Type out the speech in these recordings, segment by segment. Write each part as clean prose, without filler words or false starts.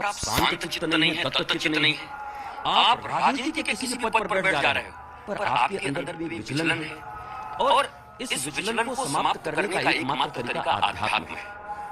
पर आप शांत चित्त नहीं है, तत्व चित्त नहीं है। आप राजनीति के किसी पद पर बैठ जा रहे हो, पर आपके अंदर भी विचलन है। और इस विचलन को समाप्त करने का एकमात्र तरीका आध्यात्म है।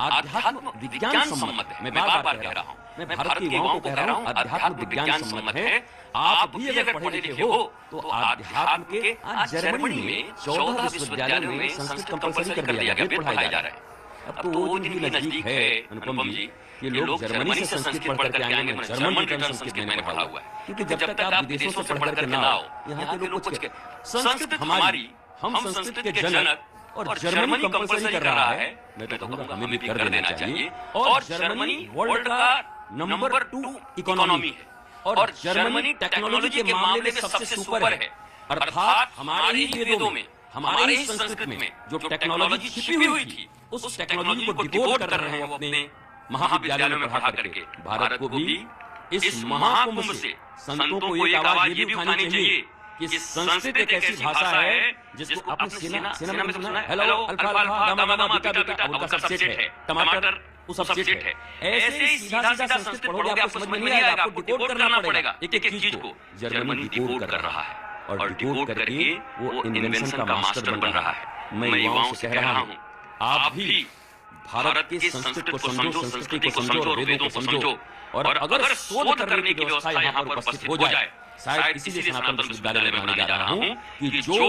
आध्यात्म विज्ञान सम्मत है। मैं बार बार कह रहा हूं, मैं भारत के युवाओं को कह रहा हूं, अध्यात्म विज्ञान सम्मत है। आप भी अगर पढ़े लिखे हो तो अध्यात्म के आज जर्मनी में 14 विश्वविद्यालयों में संस्कृत कंपलसरी कर दिया गया, पढ़ाया जा रहा है। अब तो वो दिन भी नजदीक है अनुपम जी, ये लोग जर्मनी से संस्कृत पढ़ करके आएंगे। मैं जर्मन रिटर्न संस्कृत मैंने पढ़ा हुआ है, क्योंकि जब तक आप विदेशों से पढ़ करके ना आओ, यहाँ के लोग कुछ संस्कृत हमारी, हम संस्कृत के जनक, और जर्मनी कंपलसरी कर रहा है। मैं तो कहूंगा हमें भी कर देना चाहिए। और जर्मनी वर्ल्ड का नंबर 2 इकोनॉमी है, और जर्मनी टेक्नोलॉजी के मामले में सबसे सुपर है। अर्थात हमारे ही वेदों में, हमारे ही संस्कृत में जो टेक्नोलॉजी छिपी हुई थी, उस टेक्नोलॉजी को डिकोड कर रहे हैं वो अपने महाविद्यालयों में पढ़ा करके। भारत को भी इस महाकुंभ से संतों को एक आवाज ये भी उठानी चाहिए कि संस्कृत एक ऐसी भाषा है जिसको आपने सेना में सुना है, hello alpha alpha gamma gamma beta beta, उनका सबसेट है। टमाटर वो सबसेट है। ऐसे ही सीधा सीधा संस्कृत पढ़ोगे आपको समझ में नहीं आएगा, आपको डिकोड करना पड़ेगा एक एक चीज को। जर्मनी डिकोड कर रहा है, और डिकोड करके वो इन्वेंशन का मास्टर बन रहा है। मैं युवाओं से कह रहा हूं, आप भी भारत के संस्कृत को समझो, संस्कृति को समझो, वेदों को समझो। और अगर शोध करने की व्यवस्था यहाँ पर उपस्थित हो जाए, शायद इसीलिए सनातन विश्वविद्यालय में बनाने जा रहा हूं कि जो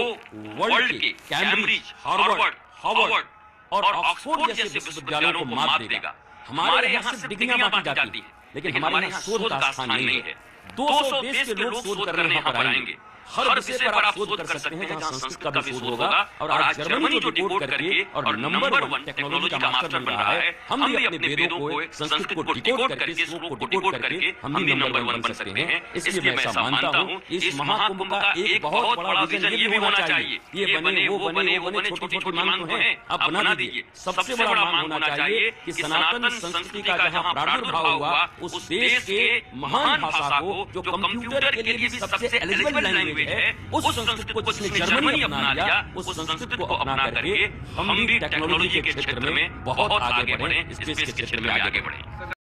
वर्ल्ड के कैम्ब्रिज, हार्वर्ड और ऑक्सफोर्ड जैसे विश्वविद्यालयों को मात देगा। हमारे यहाँ से डिग्रियां बांटी जाती है, लेकिन हमारे यहाँ शोध का स्थान नहीं है। 200 देश के लोग शोध करने यहाँ पर आएंगे। हर विषय पर आप शोध कर सकते हैं, जहां संस्कृत का भी शोध होगा। और आज जर्मनी जो डिकोड करके और नंबर 1 टेक्नोलॉजी का मास्टर बन रहा है, हम भी अपने वेदों को, संस्कृत को डिकोड करके, श्लोक को डिकोड करके हम भी नंबर 1 बन सकते हैं। इसलिए मैं ऐसा मानता हूं, इस महाकुंभ का एक बहुत बड़ा विजन ये भी होना चाहिए। ये बने, वो बने, वो बने, छोटी छोटी मांग तो है, अब बना दीजिए। सबसे बड़ा मांग होना चाहिए कि सनातन संस्कृति का जहां प्रादुर्भाव हुआ, उस देश के महान भाषा को, जो कंप्यूटर के लिए भी सबसे एलिजिबल लैंग्वेज है, उस संस्कृत को जिसने जर्मनी अपना लिया, उस संस्कृत को अपना करके हम भी टेक्नोलॉजी के क्षेत्र में बहुत आगे बढ़े, स्पेस के क्षेत्र में आगे बढ़े।